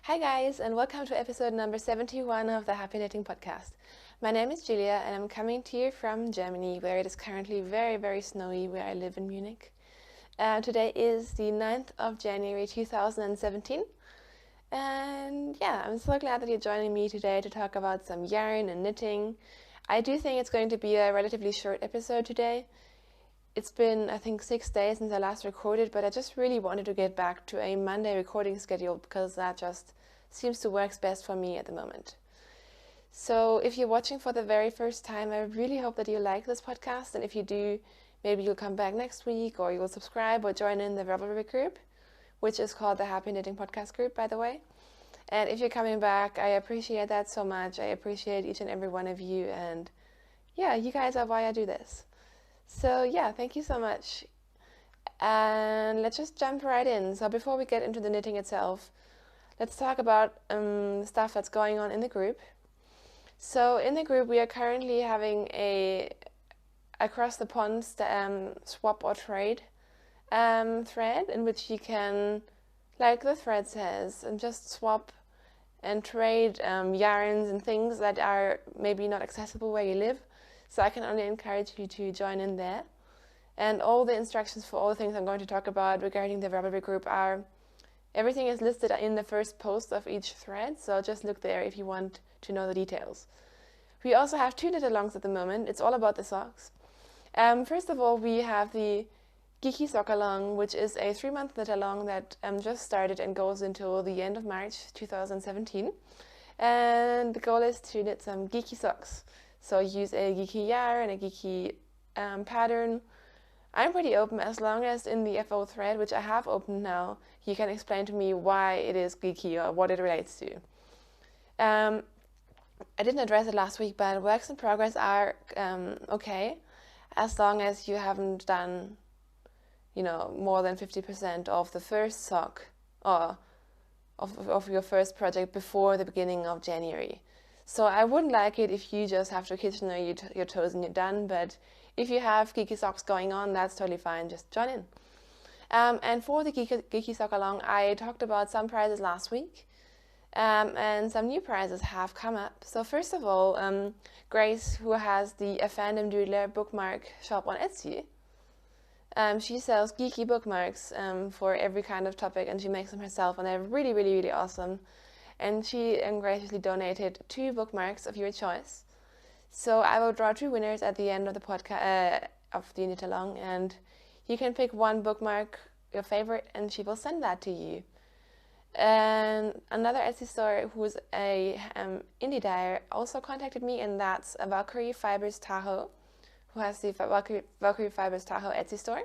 Hi guys, and welcome to episode number 71 of the Happy Knitting Podcast. My name is Julia and I'm coming to you from Germany, where it is currently very, very snowy where I live in Munich. Today is the 9th of January 2017. And yeah, I'm so glad that you're joining me today to talk about some yarn and knitting. I do think it's going to be a relatively short episode today. It's been, I think, 6 days since I last recorded, but I just really wanted to get back to a Monday recording schedule because that just seems to work best for me at the moment. So if you're watching for the very first time, I really hope that you like this podcast, and if you do, maybe you'll come back next week, or you'll subscribe or join in the Ravelry group, which is called the Happy Knitting Podcast group, by the way. And if you're coming back, I appreciate that so much. I appreciate each and every one of you, and yeah, you guys are why I do this. So yeah, thank you so much. And let's just jump right in. So before we get into the knitting itself, let's talk about stuff that's going on in the group. So in the group, we are currently having a across the pond swap or trade thread in which you can, like the thread says, and just swap and trade yarns and things that are maybe not accessible where you live. So I can only encourage you to join in there. And all the instructions for all the things I'm going to talk about regarding the Ravelry group everything is listed in the first post of each thread, so just look there if you want to know the details. We also have 2 Knitalongs at the moment. It's all about the socks. First of all, we have the Geeky Sockalong, which is a 3-month Knitalong that just started and goes until the end of March 2017. And the goal is to knit some geeky socks. So use a geeky yarn, a geeky pattern. I'm pretty open as long as in the FO thread, which I have opened now, you can explain to me why it is geeky or what it relates to. I didn't address it last week, but works in progress are okay, as long as you haven't done, more than 50% of the first sock or of your first project before the beginning of January. So I wouldn't like it if you just have to kitchener your toes and you're done, but if you have geeky socks going on, that's totally fine, just join in. And for the geeky sock along, I talked about some prizes last week, and some new prizes have come up. So first of all, Grace, who has the A Fandom Doodler bookmark shop on Etsy, she sells geeky bookmarks for every kind of topic, and she makes them herself, and they're really, really, really awesome. And she graciously donated 2 bookmarks of your choice. So I will draw 2 winners at the end of the podcast of the Knitalong, and you can pick one bookmark, your favorite, and she will send that to you. And another Etsy store who's a indie dyer also contacted me, and that's a Valkyrie Fibers Tahoe, who has the Valkyrie Fibers Tahoe Etsy store.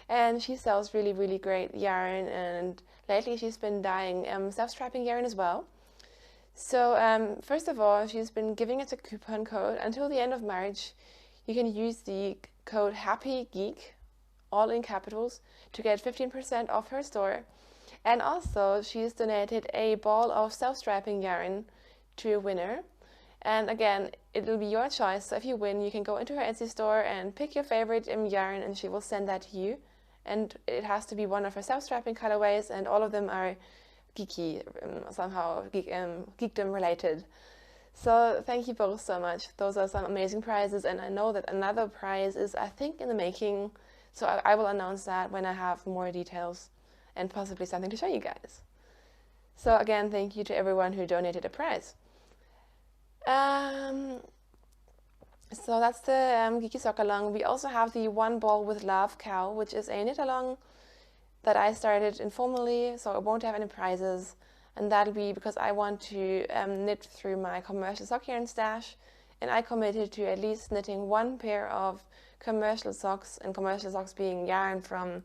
And she sells really, really great yarn, and lately she's been dyeing self-strapping yarn as well. So first of all, she's been giving us a coupon code until the end of March. You can use the code HAPPYGEEK, all in capitals, to get 15% off her store. And also, she's donated a ball of self-strapping yarn to a winner. And again, it'll be your choice. So if you win, you can go into her Etsy store and pick your favorite yarn, and she will send that to you. And it has to be one of her self-strapping colorways, and all of them are geeky, somehow geekdom related. So thank you both so much. Those are some amazing prizes, and I know that another prize is, I think, in the making. So I will announce that when I have more details and possibly something to show you guys. So again, thank you to everyone who donated a prize. So that's the Geeky Sock Along. We also have the One Ball with Love Cow, which is a Knitalong that I started informally, so I won't have any prizes. And that'll be because I want to knit through my commercial sock yarn stash, and I committed to at least knitting 1 pair of commercial socks, and commercial socks being yarn from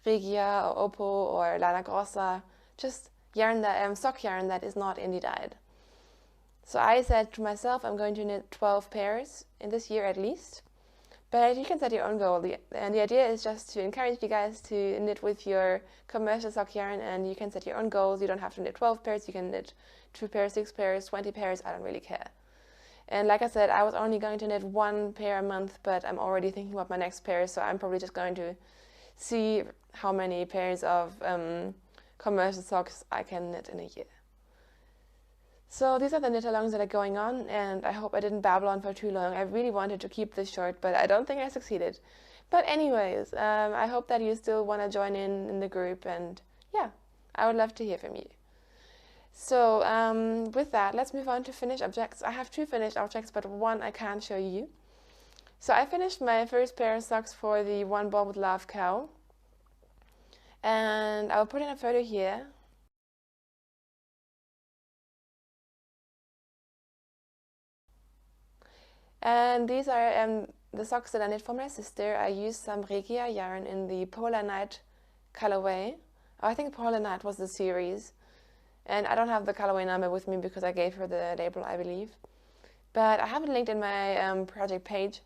Regia or Oppo or Lana Grossa, just yarn that sock yarn that is not indie dyed. So I said to myself, I'm going to knit 12 pairs in this year at least. But you can set your own goal. And the idea is just to encourage you guys to knit with your commercial sock yarn, and you can set your own goals. You don't have to knit 12 pairs. You can knit 2 pairs, 6 pairs, 20 pairs. I don't really care. And like I said, I was only going to knit 1 pair a month, but I'm already thinking about my next pair. So I'm probably just going to see how many pairs of commercial socks I can knit in a year. So these are the Knitalongs that are going on, and I hope I didn't babble on for too long. I really wanted to keep this short, but I don't think I succeeded. But anyways, I hope that you still want to join in the group, and yeah, I would love to hear from you. So with that, let's move on to finished objects. I have 2 finished objects, but one I can't show you. So I finished my first pair of socks for the One Ball with Love KAL, and I'll put in a photo here. And these are the socks that I knit for my sister. I used some Regia yarn in the Polar Night colorway. Oh, I think Polar Night was the series. And I don't have the colorway number with me because I gave her the label, I believe. But I have it linked in my project page.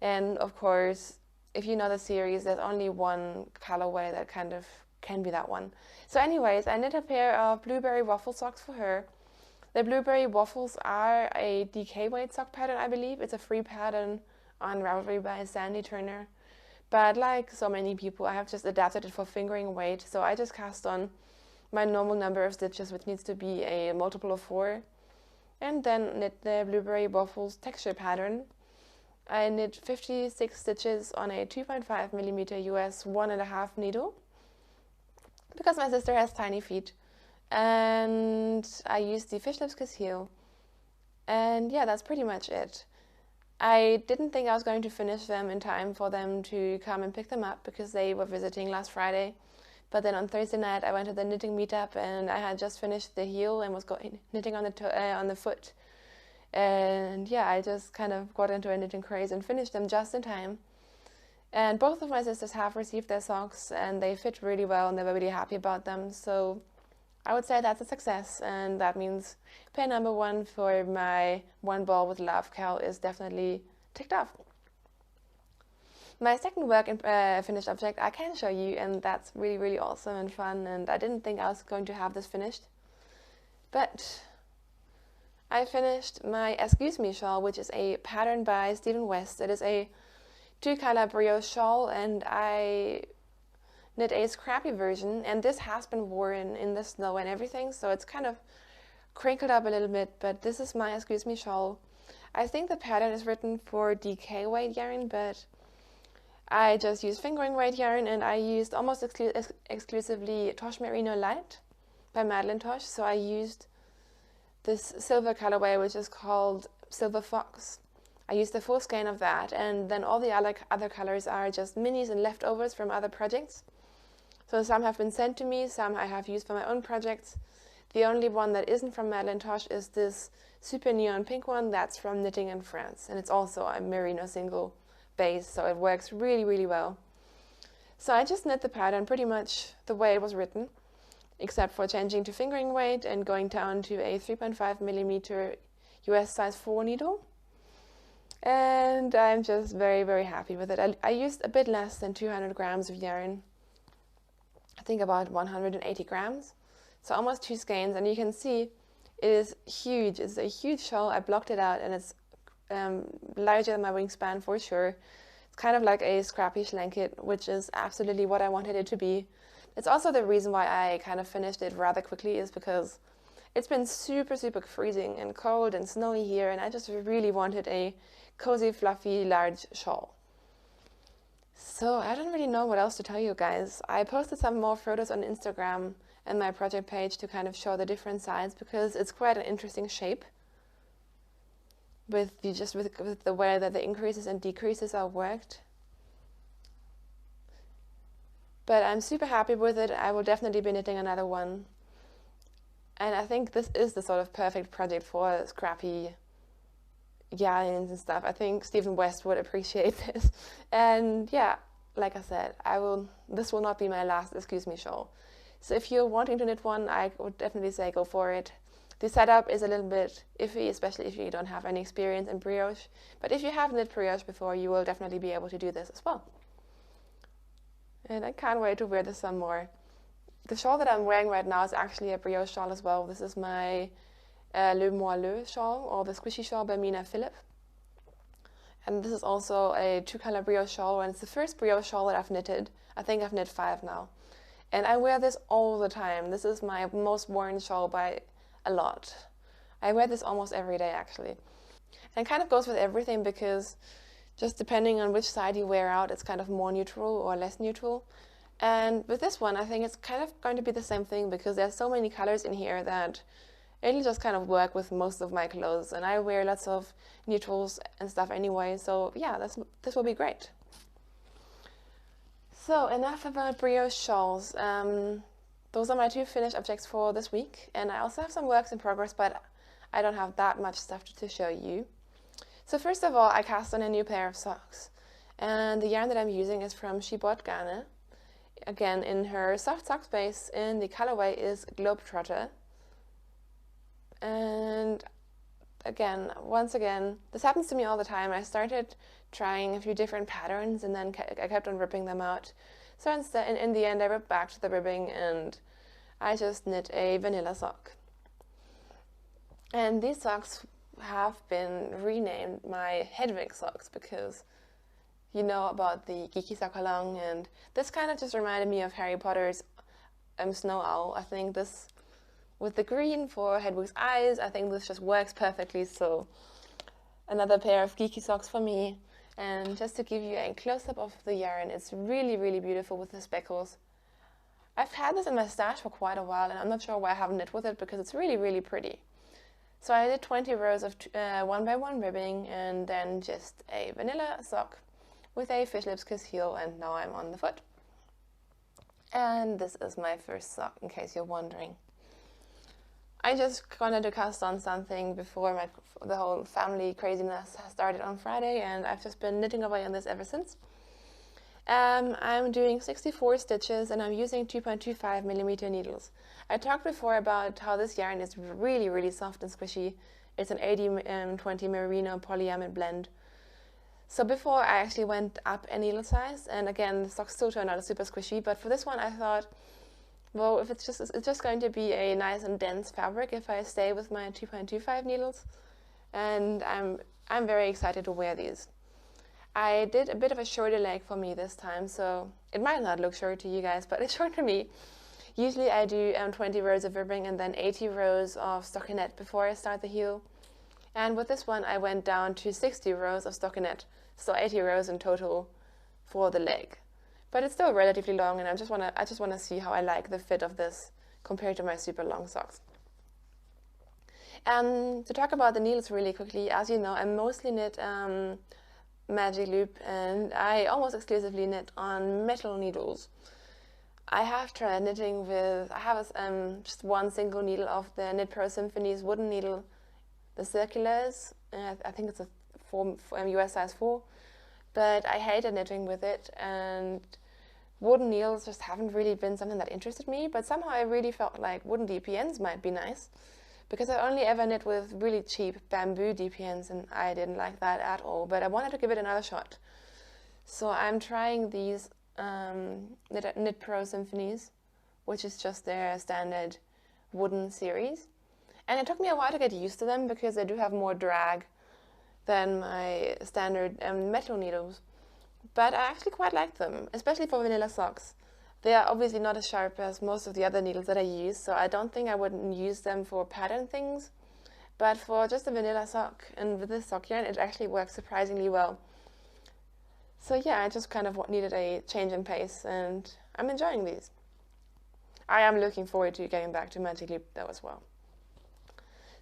And of course, if you know the series, there's only one colorway that kind of can be that one. So anyways, I knit a pair of blueberry waffle socks for her. The blueberry waffles are a DK weight sock pattern, I believe. It's a free pattern on Ravelry by Sandy Turner. But like so many people, I have just adapted it for fingering weight. So I just cast on my normal number of stitches, which needs to be a multiple of 4. And then knit the blueberry waffles texture pattern. I knit 56 stitches on a 2.5mm US 1.5 needle, because my sister has tiny feet. And I used the Fish Lips Kiss heel. And yeah, that's pretty much it. I didn't think I was going to finish them in time for them to come and pick them up because they were visiting last Friday. But then on Thursday night I went to the knitting meetup and I had just finished the heel and was knitting on the foot. And yeah, I just kind of got into a knitting craze and finished them just in time. And both of my sisters have received their socks and they fit really well and they were really happy about them. So I would say that's a success, and that means pair number 1 for my One Ball with Love KAL is definitely ticked off. My second work in finished object I can show you, and that's really, really awesome and fun, and I didn't think I was going to have this finished. But I finished my Askews Me shawl, which is a pattern by Stephen West. It is a 2-color brioche shawl, and I knit a scrappy version, and this has been worn in the snow and everything, so it's kind of crinkled up a little bit, but this is my Askews Me shawl. I think the pattern is written for DK weight yarn, but I just used fingering weight yarn, and I used almost exclusively Tosh Merino Light by Madeline Tosh, so I used this silver colorway, which is called Silver Fox. I used the full skein of that, and then all the other colors are just minis and leftovers from other projects. So some have been sent to me, some I have used for my own projects. The only one that isn't from Madeline Tosh is this super neon pink one that's from Knitting in France. And it's also a merino single base, so it works really, really well. So I just knit the pattern pretty much the way it was written, except for changing to fingering weight and going down to a 3.5mm US size 4 needle. And I'm just very, very happy with it. I used a bit less than 200 grams of yarn. I think about 180 grams, so almost 2 skeins, and you can see it is huge. It's a huge shawl. I blocked it out, and it's larger than my wingspan for sure. It's kind of like a scrappy blanket, which is absolutely what I wanted it to be. It's also the reason why I kind of finished it rather quickly, is because it's been super, super freezing and cold and snowy here, and I just really wanted a cozy, fluffy, large shawl. So I don't really know what else to tell you guys. I posted some more photos on Instagram and my project page to kind of show the different sides, because it's quite an interesting shape with the way that the increases and decreases are worked. But I'm super happy with it. I will definitely be knitting another one. And I think this is the sort of perfect project for scrappy yarns and stuff. I think Stephen West would appreciate this. And yeah, like I said, this will not be my last Askews Me shawl. So if you're wanting to knit one, I would definitely say go for it. The setup is a little bit iffy, especially if you don't have any experience in brioche. But if you have knit brioche before, you will definitely be able to do this as well. And I can't wait to wear this some more. The shawl that I'm wearing right now is actually a brioche shawl as well. This is my Le Moelleux shawl, or the Squishy shawl by Mina Phillip. And this is also a 2-color brioche shawl, and it's the first brioche shawl that I've knitted. I think I've knit 5 now. And I wear this all the time. This is my most worn shawl by a lot. I wear this almost every day actually. And it kind of goes with everything because just depending on which side you wear out, it's kind of more neutral or less neutral. And with this one, I think it's kind of going to be the same thing because there's so many colors in here that it'll just kind of work with most of my clothes. And I wear lots of neutrals and stuff anyway, so yeah, this will be great. So enough about brioche shawls. Those are my two finished objects for this week, and I also have some works in progress, but I don't have that much stuff to show you. So first of all, I cast on a new pair of socks, and the yarn that I'm using is from She Bought Ghana. Again, in her soft sock base, and the colorway is Globetrotter. And once again, this happens to me all the time. I started trying a few different patterns, and then I kept on ripping them out. So instead, in the end, I ripped back to the ribbing, and I just knit a vanilla sock. And these socks have been renamed my Hedwig socks because you know about the Geeky Sock Along, and this kind of just reminded me of Harry Potter's Snow Owl. I think this, with the green for Hedwig's eyes, I think this just works perfectly. So another pair of geeky socks for me. And just to give you a close-up of the yarn, it's really, really beautiful with the speckles. I've had this in my stash for quite a while, and I'm not sure why I haven't knit with it because it's really, really pretty. So I did 20 rows of 1x1 ribbing, and then just a vanilla sock with a fish lips kiss heel, and now I'm on the foot. And this is my first sock, in case you're wondering. I just wanted to cast on something before the whole family craziness started on Friday, and I've just been knitting away on this ever since. I'm doing 64 stitches, and I'm using 2.25mm needles. I talked before about how this yarn is really, really soft and squishy. It's an 80-20 merino polyamide blend. So before I actually went up a needle size, and again, the socks still turned out super squishy, but for this one I thought, well, if it's just going to be a nice and dense fabric if I stay with my 2.25 needles, and I'm very excited to wear these. I did a bit of a shorter leg for me this time, so it might not look short to you guys, but it's short to me. Usually I do 20 rows of ribbing and then 80 rows of stockinette before I start the heel. And with this one I went down to 60 rows of stockinette, so 80 rows in total for the leg. But it's still relatively long, and I just want to see how I like the fit of this compared to my super long socks. To talk about the needles really quickly, as you know, I mostly knit magic loop, and I almost exclusively knit on metal needles. I have tried knitting with, I have just one single needle of the Knit Pro Symphony's wooden needle, the circulars. I think it's a US size 4, but I hated knitting with it, and wooden needles just haven't really been something that interested me, but somehow I really felt like wooden DPNs might be nice, because I only ever knit with really cheap bamboo DPNs, and I didn't like that at all, but I wanted to give it another shot. So I'm trying these Knit Pro Symphonies, which is just their standard wooden series. And it took me a while to get used to them because they do have more drag than my standard metal needles. But I actually quite like them, especially for vanilla socks. They are obviously not as sharp as most of the other needles that I use, so I don't think I would use them for pattern things. But for just a vanilla sock, and with this sock yarn, it actually works surprisingly well. So yeah, I just kind of needed a change in pace, and I'm enjoying these. I am looking forward to getting back to Magic Loop though as well.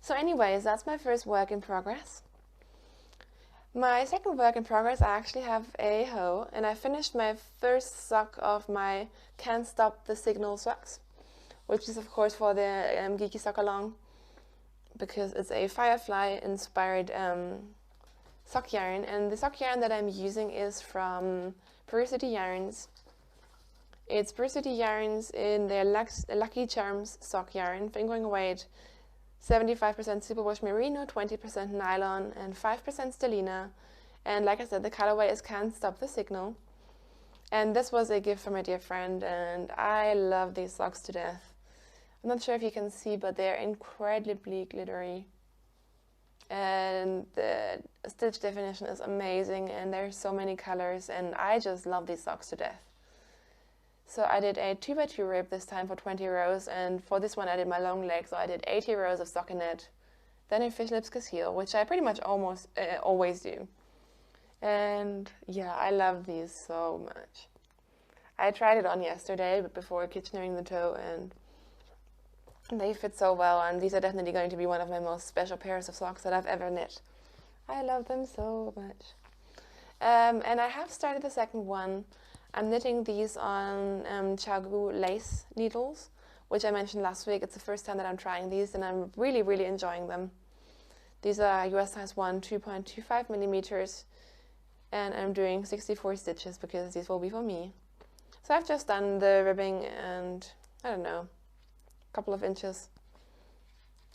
So anyways, that's my first work in progress. My second work in progress, I actually have a hoe, and I finished my first sock of my Can't Stop the Signal socks, which is of course for the Geeky Sock Along, because it's a firefly inspired sock yarn, and the sock yarn that I'm using is from Pericity Yarns. It's Pericity Yarns in their Lucky Charms sock yarn, fingering weight 75% superwash merino, 20% nylon, and 5% stellina. And like I said, the colorway is Can't Stop the Signal. And this was a gift from my dear friend, and I love these socks to death. I'm not sure if you can see, but they're incredibly glittery. And the stitch definition is amazing, and there's so many colors, and I just love these socks to death. So I did a 2x2 rib this time for 20 rows, and for this one I did my long leg, so I did 80 rows of stockinette, then a fish lips kiss heel, which I pretty much almost always do. And yeah, I love these so much. I tried it on yesterday, but before kitchening the toe, and they fit so well, and these are definitely going to be one of my most special pairs of socks that I've ever knit. I love them so much. And I have started the second one. I'm knitting these on Chagu lace needles, which I mentioned last week. It's the first time that I'm trying these, and I'm really, really enjoying them. These are US size 1, 2.25 millimeters, and I'm doing 64 stitches because these will be for me. So I've just done the ribbing and, I don't know, a couple of inches.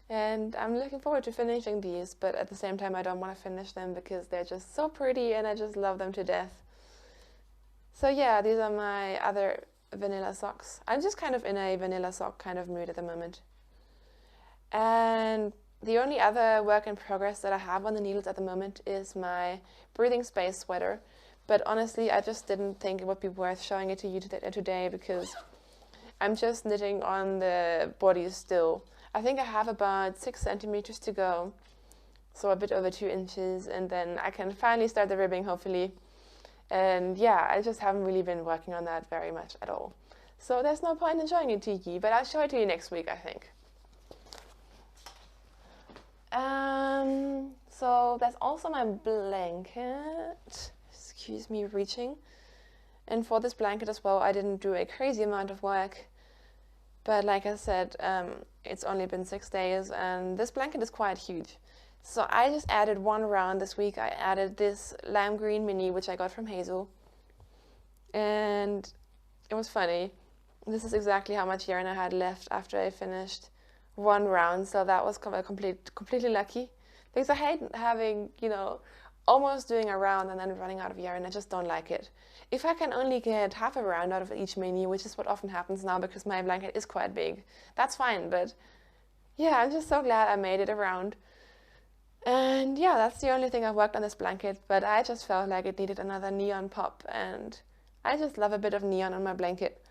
And I'm looking forward to finishing these, but at the same time I don't want to finish them because they're just so pretty and I just love them to death. So yeah, these are my other vanilla socks. I'm just kind of in a vanilla sock kind of mood at the moment. And the only other work in progress that I have on the needles at the moment is my breathing space sweater. But honestly, I just didn't think it would be worth showing it to you today because I'm just knitting on the body still. I think I have about 6 centimeters to go, so a bit over 2 inches, and then I can finally start the ribbing, hopefully. And yeah, I just haven't really been working on that very much at all. So there's no point in showing it to you, but I'll show it to you next week, I think. So that's also my blanket. Excuse me reaching. And for this blanket as well, I didn't do a crazy amount of work. But like I said, it's only been 6 days, and this blanket is quite huge. So I just added one round this week. I added this lime green mini, which I got from Hazel. And it was funny. This is exactly how much yarn I had left after I finished one round. So that was completely lucky. Because I hate having, almost doing a round and then running out of yarn. I just don't like it. If I can only get half a round out of each mini, which is what often happens now because my blanket is quite big, that's fine. But yeah, I'm just so glad I made it around. And yeah, that's the only thing I've worked on this blanket, but I just felt like it needed another neon pop, and I just love a bit of neon on my blanket.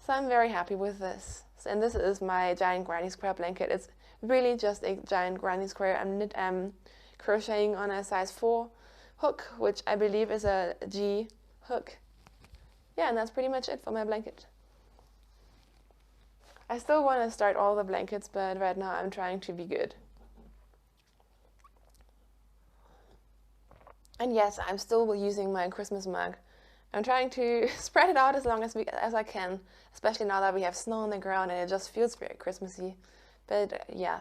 So I'm very happy with this. And this is my giant granny square blanket. It's really just a giant granny square. I'm crocheting on a size 4 hook, which I believe is a G hook. Yeah, and that's pretty much it for my blanket. I still want to start all the blankets, but right now I'm trying to be good. And yes, I'm still using my Christmas mug. I'm trying to spread it out as long as I can, especially now that we have snow on the ground and it just feels very Christmassy. But yeah,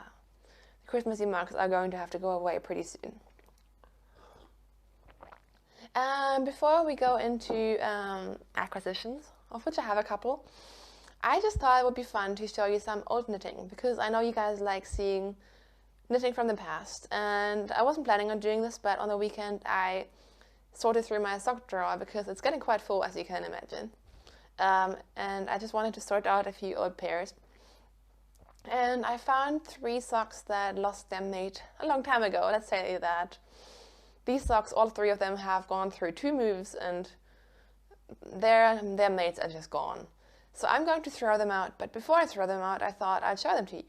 the Christmassy mugs are going to have to go away pretty soon. Before we go into acquisitions, of which I have a couple, I just thought it would be fun to show you some old knitting, because I know you guys like seeing knitting from the past, and I wasn't planning on doing this, but on the weekend I sorted through my sock drawer because it's getting quite full, as you can imagine. And I just wanted to sort out a few old pairs. And I found 3 socks that lost their mate a long time ago, let's say that. These socks, all 3 of them, have gone through 2 moves, and their mates are just gone. So I'm going to throw them out, but before I throw them out, I thought I'd show them to you.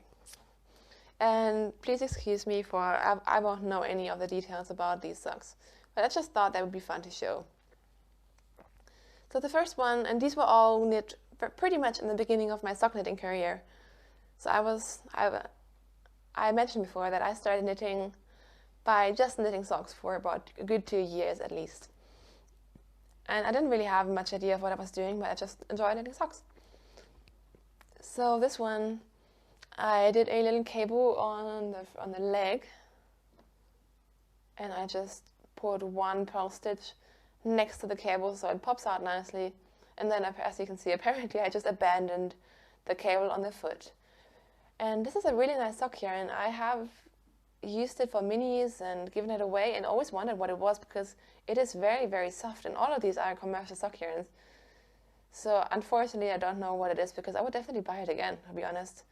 And please excuse me for, I won't know any of the details about these socks, but I just thought that would be fun to show. So the first one, and these were all knit pretty much in the beginning of my sock knitting career. So I mentioned before that I started knitting by just knitting socks for about a good 2 years at least. And I didn't really have much idea of what I was doing, but I just enjoyed knitting socks. So this one, I did a little cable on the leg, and I just put 1 purl stitch next to the cable so it pops out nicely. And then, as you can see, apparently I just abandoned the cable on the foot. And this is a really nice sock yarn. I have used it for minis and given it away, and always wondered what it was because it is very, very soft, and all of these are commercial sock yarns. So unfortunately I don't know what it is, because I would definitely buy it again, to be honest.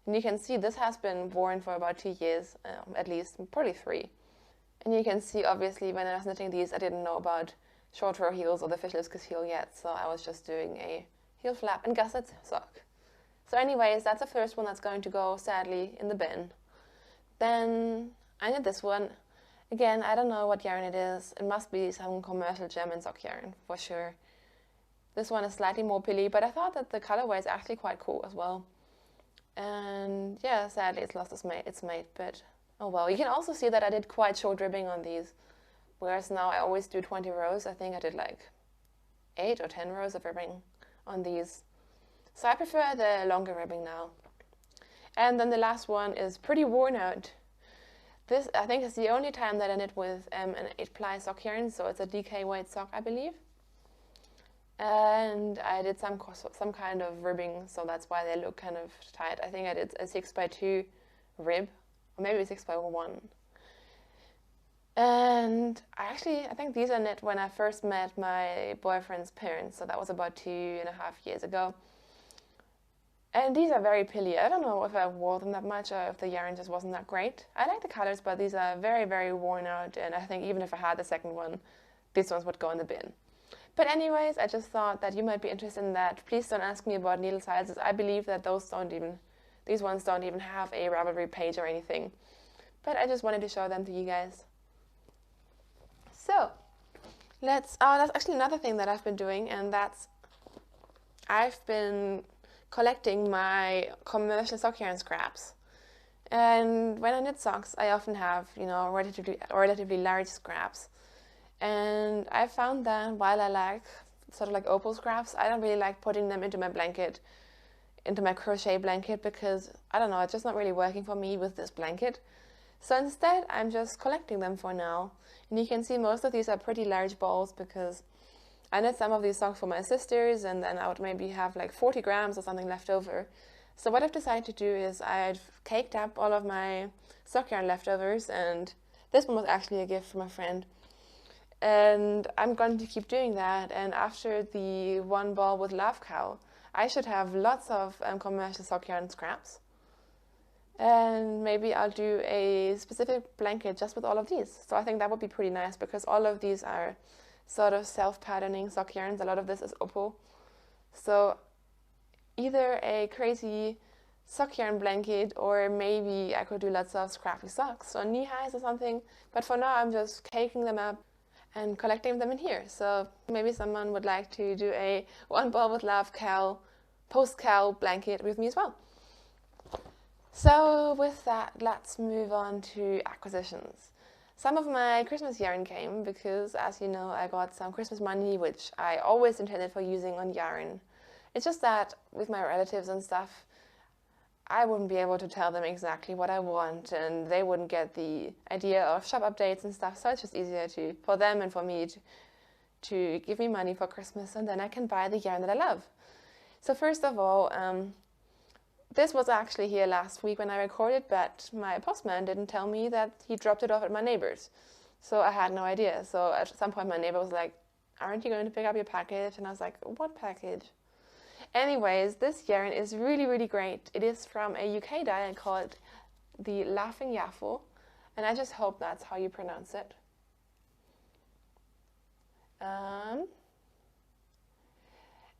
And you can see this has been worn for about 2 years, at least, probably 3. And you can see, obviously, when I was knitting these, I didn't know about short row heels or the fish lips kiss heel yet, so I was just doing a heel flap and gusset sock. So anyways, that's the first one that's going to go, sadly, in the bin. Then I knit this one. Again, I don't know what yarn it is. It must be some commercial German sock yarn for sure. This one is slightly more pilly, but I thought that the colorway is actually quite cool as well. And yeah, sadly it's lost its mate, but oh well. You can also see that I did quite short ribbing on these, whereas now I always do 20 rows. I think I did like 8 or 10 rows of ribbing on these. So I prefer the longer ribbing now. And then the last one is pretty worn out. This, I think, is the only time that I knit with an 8-ply sock yarn, so it's a DK weight sock, I believe. And I did some kind of ribbing, so that's why they look kind of tight. I think I did a 6x2 rib, or maybe 6x1. And I think these are knit when I first met my boyfriend's parents, so that was about 2.5 years ago. And these are very pilly. I don't know if I wore them that much or if the yarn just wasn't that great. I like the colors, but these are very, very worn out, and I think even if I had the second one, these ones would go in the bin. But anyways, I just thought that you might be interested in that. Please don't ask me about needle sizes. I believe that these ones don't even have a Ravelry page or anything. But I just wanted to show them to you guys. So, that's actually another thing that I've been doing, and I've been collecting my commercial sock yarn scraps. And when I knit socks, I often have, relatively large scraps. And I found that while I like sort of like opal scraps, I don't really like putting them into my blanket, into my crochet blanket, because I don't know, it's just not really working for me with this blanket. So instead, I'm just collecting them for now. And you can see most of these are pretty large balls because I knit some of these socks for my sisters, and then I would maybe have like 40 grams or something left over. So what I've decided to do is I've caked up all of my sock yarn leftovers, and this one was actually a gift from a friend. And I'm going to keep doing that, and after the one ball with Love Cow, I should have lots of commercial sock yarn scraps. And maybe I'll do a specific blanket just with all of these. So I think that would be pretty nice because all of these are sort of self-patterning sock yarns. A lot of this is opal. So either a crazy sock yarn blanket, or maybe I could do lots of scrappy socks or knee highs or something. But for now, I'm just caking them up and collecting them in here. So maybe someone would like to do a one ball with Love Cow, post-cow blanket with me as well. So with that, let's move on to acquisitions. Some of my Christmas yarn came because, as you know, I got some Christmas money, which I always intended for using on yarn. It's just that with my relatives and stuff, I wouldn't be able to tell them exactly what I want, and they wouldn't get the idea of shop updates and stuff, so it's just easier for them and for me to give me money for Christmas, and then I can buy the yarn that I love. So first of all, this was actually here last week when I recorded, but my postman didn't tell me that he dropped it off at my neighbor's. So I had no idea. So at some point my neighbor was like, "Aren't you going to pick up your package?" And I was like, "What package?" Anyways, this yarn is really, really great. It is from a UK dye called the Laughing Yaffle, and I just hope that's how you pronounce it.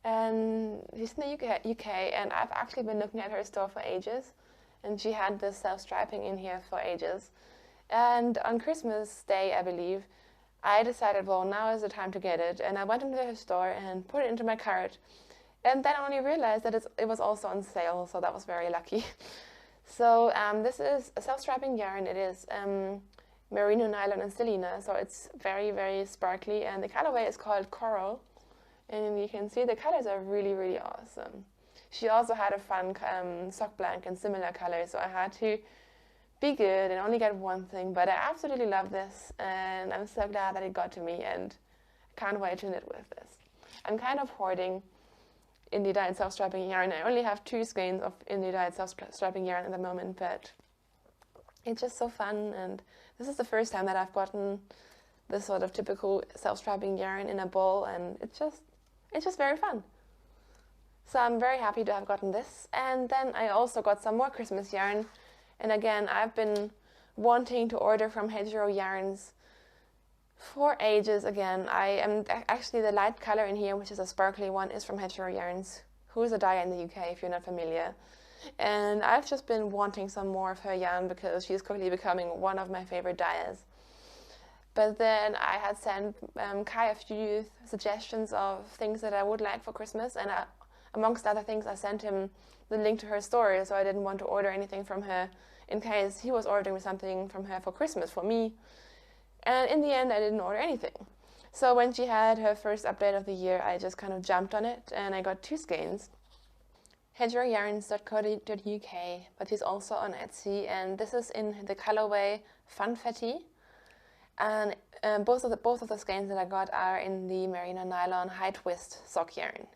And she's in the UK, and I've actually been looking at her store for ages, and she had this self-striping in here for ages. And on Christmas Day, I believe, I decided, well, now is the time to get it, and I went into her store and put it into my cart, and then I only realized that it was also on sale, so that was very lucky. So this is a self-striping yarn. It is merino, nylon, and stellina, so it's very, very sparkly, and the colorway is called Coral. And you can see the colors are really, really awesome. She also had a fun sock blank in similar colors, so I had to be good and only get one thing. But I absolutely love this, and I'm so glad that it got to me, and I can't wait to knit with this. I'm kind of hoarding indie-dyed self-striping yarn. I only have 2 skeins of indie-dyed self-striping yarn at the moment, but it's just so fun. And this is the first time that I've gotten this sort of typical self-striping yarn in a bowl, and it's just very fun. So I'm very happy to have gotten this. And then I also got some more Christmas yarn. And again, I've been wanting to order from Hedgerow Yarns for ages again. I am actually, the light color in here, which is a sparkly one, is from Hedgerow Yarns, who is a dyer in the UK if you're not familiar. And I've just been wanting some more of her yarn because she's quickly becoming one of my favorite dyers. But then I had sent Kai a few suggestions of things that I would like for Christmas, and amongst other things, I sent him the link to her store, so I didn't want to order anything from her in case he was ordering something from her for Christmas for me. And in the end, I didn't order anything. So when she had her first update of the year, I just kind of jumped on it, and I got 2 skeins. hedgerowyarns.co.uk, but she's also on Etsy, and this is in the colorway Funfetti. And both of the skeins that I got are in the merino nylon high twist sock yarn.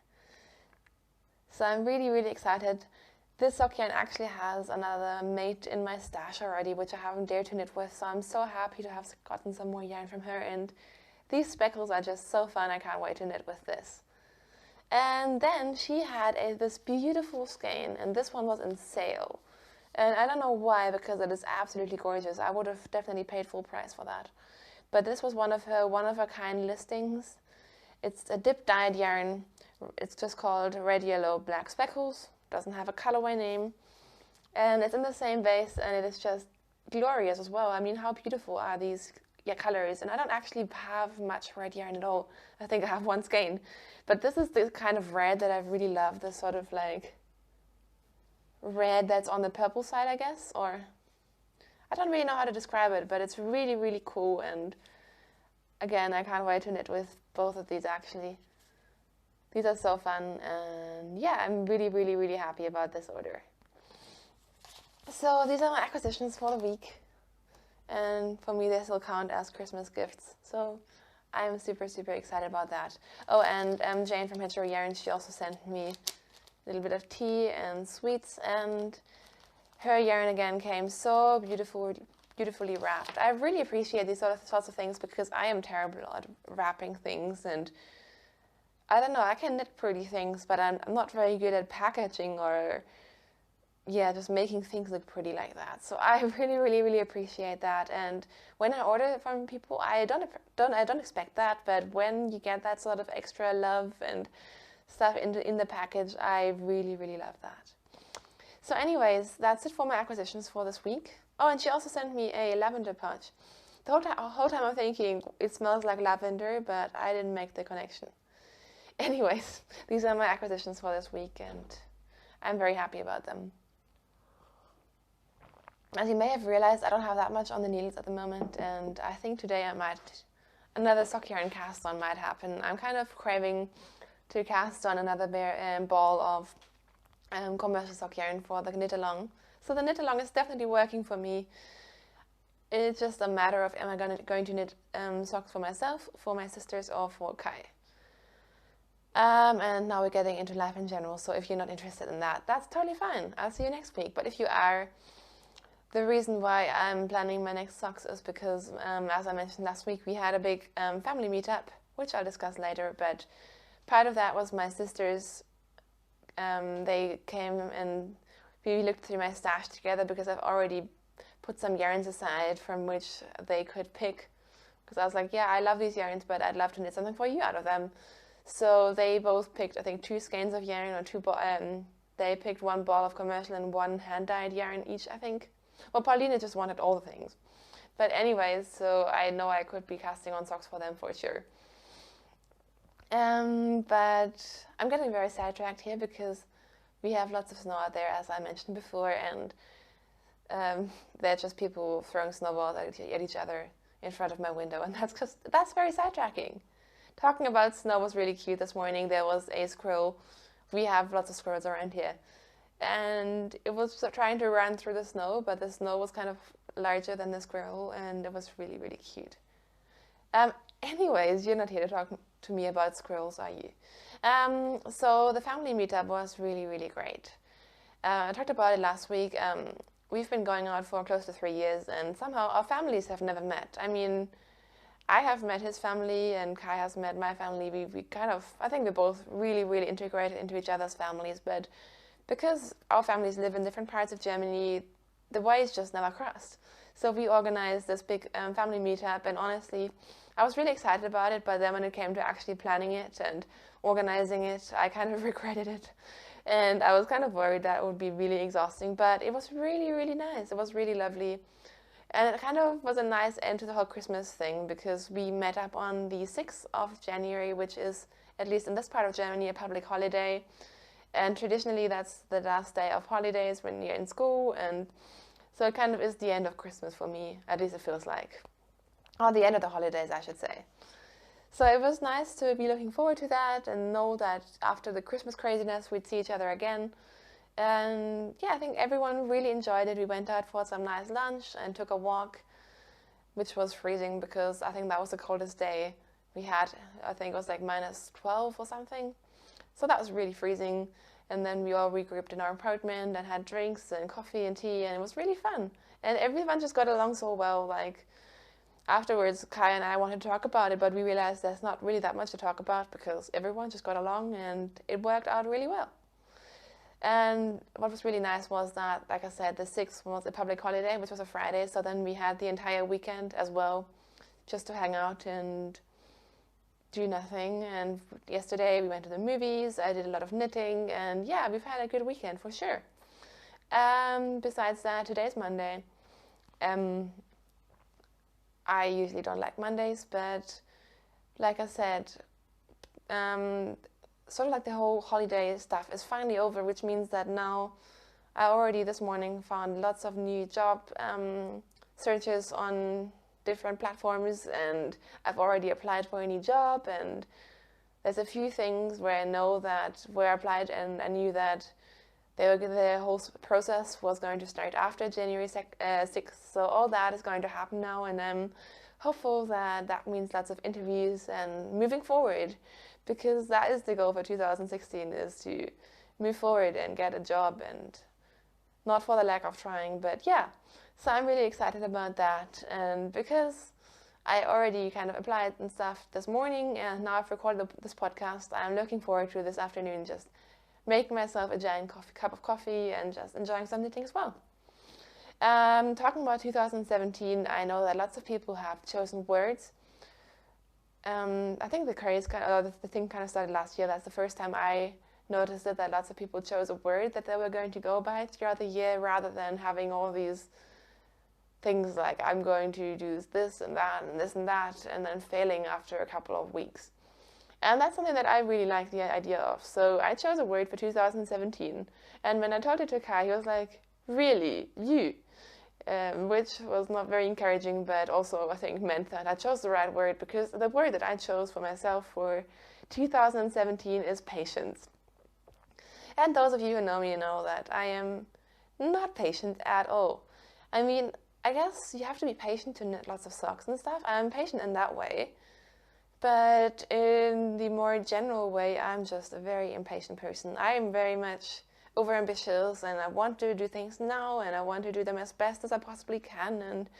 So I'm really, really excited. This sock yarn actually has another mate in my stash already, which I haven't dared to knit with, so I'm so happy to have gotten some more yarn from her, and these speckles are just so fun. I can't wait to knit with this. And then she had this beautiful skein, and this one was in sale. And I don't know why, because it is absolutely gorgeous. I would have definitely paid full price for that. But this was one of her one-of-a-kind listings. It's a dip-dyed yarn. It's just called Red, Yellow, Black Speckles. Doesn't have a colorway name. And it's in the same vase, and it is just glorious as well. I mean, how beautiful are these colors? And I don't actually have much red yarn at all. I think I have 1 skein. But this is the kind of red that I really love. This sort of like red that's on the purple side, I guess, or I don't really know how to describe it, but it's really, really cool. And again, I can't wait to knit with both of these actually. These are so fun, and yeah, I'm really, really, really happy about this order. So these are my acquisitions for the week, and for me this will count as Christmas gifts, so I'm super, super excited about that. Oh, and Jane from Hedgerow Yarns, she also sent me a little bit of tea and sweets, and her yarn again came so beautifully wrapped. I really appreciate these sorts of things because I am terrible at wrapping things, and I don't know, I can knit pretty things, but I'm not very good at packaging or, yeah, just making things look pretty like that. So I really, really, really appreciate that. And when I order from people, I don't expect that, but when you get that sort of extra love and stuff in the package, I really, really love that. So anyways, that's it for my acquisitions for this week. Oh, and she also sent me a lavender pouch. The whole time I'm thinking it smells like lavender, but I didn't make the connection. Anyways, these are my acquisitions for this week, and I'm very happy about them. As you may have realized, I don't have that much on the needles at the moment, and I think today another sock yarn cast on might happen. I'm kind of craving to cast on another ball of commercial sock yarn for the Knitalong. So the Knitalong is definitely working for me. It's just a matter of am I going to knit socks for myself, for my sisters, or for Kai. And now we're getting into life in general, so if you're not interested in that, that's totally fine. I'll see you next week. But if you are, the reason why I'm planning my next socks is because, as I mentioned last week, we had a big family meetup, which I'll discuss later, but part of that was my sisters. They came and we looked through my stash together because I've already put some yarns aside from which they could pick, because I was like, yeah, I love these yarns, but I'd love to knit something for you out of them. So they both picked, I think, 2 skeins of yarn, or they picked 1 ball of commercial and 1 hand-dyed yarn each, I think. Well, Paulina just wanted all the things. But anyways, so I know I could be casting on socks for them for sure. But I'm getting very sidetracked here because we have lots of snow out there, as I mentioned before, and they're just people throwing snowballs at each other in front of my window, and that's very sidetracking. Talking about snow was really cute this morning. There was a squirrel. We have lots of squirrels around here. And it was trying to run through the snow, but the snow was kind of larger than the squirrel, and it was really, really cute. Anyways, you're not here to talk to me about squirrels, are you? So the family meetup was really, really great. I talked about it last week. We've been going out for close to 3 years, and somehow our families have never met. I mean, I have met his family, and Kai has met my family. We kind of, I think we're both really, really integrated into each other's families, but because our families live in different parts of Germany, the ways just never crossed. So we organized this big family meetup, and honestly, I was really excited about it, but then when it came to actually planning it and organizing it, I kind of regretted it. And I was kind of worried that it would be really exhausting, but it was really, really nice. It was really lovely. And it kind of was a nice end to the whole Christmas thing, because we met up on the 6th of January, which is, at least in this part of Germany, a public holiday. And traditionally, that's the last day of holidays when you're in school. And so it kind of is the end of Christmas for me, at least it feels like. Or the end of the holidays, I should say. So it was nice to be looking forward to that and know that after the Christmas craziness, we'd see each other again. And yeah, I think everyone really enjoyed it. We went out for some nice lunch and took a walk, which was freezing because I think that was the coldest day we had. I think it was like -12 or something. So that was really freezing. And then we all regrouped in our apartment and had drinks and coffee and tea, and it was really fun. And everyone just got along so well. Like, afterwards, Kai and I wanted to talk about it, but we realized there's not really that much to talk about because everyone just got along and it worked out really well. And what was really nice was that, like I said, the 6th was a public holiday, which was a Friday, so then we had the entire weekend as well, just to hang out and do nothing. And yesterday we went to the movies, I did a lot of knitting, and yeah, we've had a good weekend for sure. Besides that, today's Monday. I usually don't like Mondays, but like I said, sort of like the whole holiday stuff is finally over, which means that now I already this morning found lots of new job searches on different platforms, and I've already applied for a new job, and there's a few things where I know that where I applied and I knew that the whole process was going to start after January 6th, so all that is going to happen now, and I'm hopeful that that means lots of interviews and moving forward, because that is the goal for 2016, is to move forward and get a job, and not for the lack of trying, but yeah. So I'm really excited about that, and because I already kind of applied and stuff this morning, and now I've recorded this podcast, I'm looking forward to this afternoon just making myself a giant cup of coffee and just enjoying some knitting as well. Talking about 2017, I know that lots of people have chosen words. I think the thing kind of started last year. That's the first time I noticed it, that lots of people chose a word that they were going to go by throughout the year, rather than having all these things like, I'm going to do this and that and this and that, and then failing after a couple of weeks. And that's something that I really like the idea of. So I chose a word for 2017. And when I told it to Kai, he was like, really? You? Which was not very encouraging, but also I think meant that I chose the right word, because the word that I chose for myself for 2017 is patience. And those of you who know me know that I am not patient at all. I mean, I guess you have to be patient to knit lots of socks and stuff. I'm patient in that way. But in the more general way, I'm just a very impatient person. I am very much overambitious, and I want to do things now, and I want to do them as best as I possibly can, and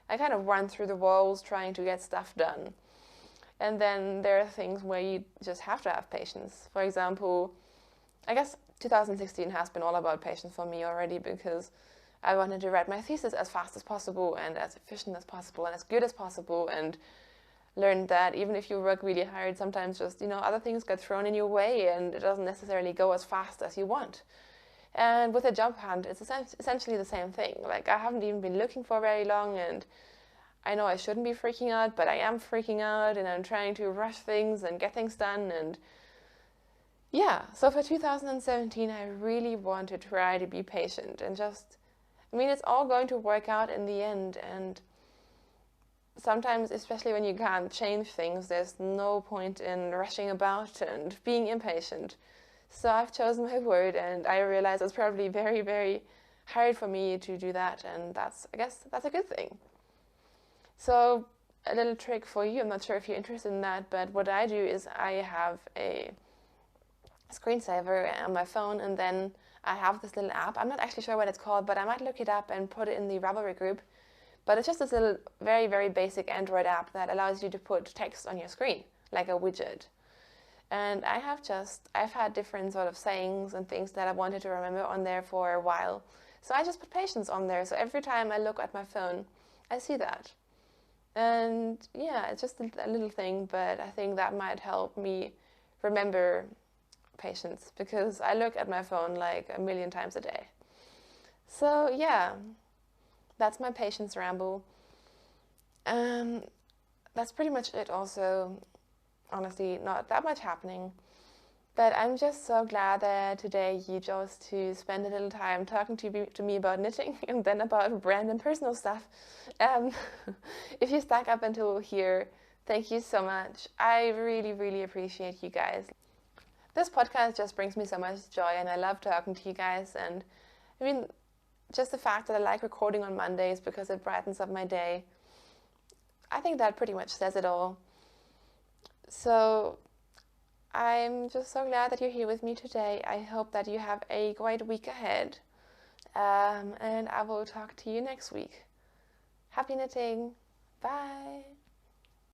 I kind of run through the walls trying to get stuff done. And then there are things where you just have to have patience. For example, I guess 2016 has been all about patience for me already, because I wanted to write my thesis as fast as possible and as efficient as possible and as good as possible, and learned that even if you work really hard, sometimes just, other things get thrown in your way and it doesn't necessarily go as fast as you want. And with a job hunt, it's essentially the same thing. Like, I haven't even been looking for very long, and I know I shouldn't be freaking out, but I am freaking out, and I'm trying to rush things and get things done. And yeah, so for 2017, I really want to try to be patient and just, it's all going to work out in the end. And sometimes, especially when you can't change things, there's no point in rushing about and being impatient. So I've chosen my word, and I realize it's probably very, very hard for me to do that, and I guess that's a good thing. So a little trick for you, I'm not sure if you're interested in that, but what I do is I have a screensaver on my phone, and then I have this little app. I'm not actually sure what it's called, but I might look it up and put it in the Ravelry group. But it's just this little very, very basic Android app that allows you to put text on your screen, like a widget. And I've had different sort of sayings and things that I wanted to remember on there for a while. So I just put patience on there. So every time I look at my phone, I see that. And yeah, it's just a little thing, but I think that might help me remember patience, because I look at my phone like a million times a day. So yeah, that's my patience ramble. That's pretty much it also. Honestly, not that much happening. But I'm just so glad that today you chose to spend a little time talking to me about knitting and then about random personal stuff. Um, if you stuck up until here, thank you so much. I really, really appreciate you guys. This podcast just brings me so much joy, and I love talking to you guys. And I mean, just the fact that I like recording on Mondays because it brightens up my day, I think that pretty much says it all. So I'm just so glad that you're here with me today. I hope that you have a great week ahead. And I will talk to you next week. Happy knitting. Bye.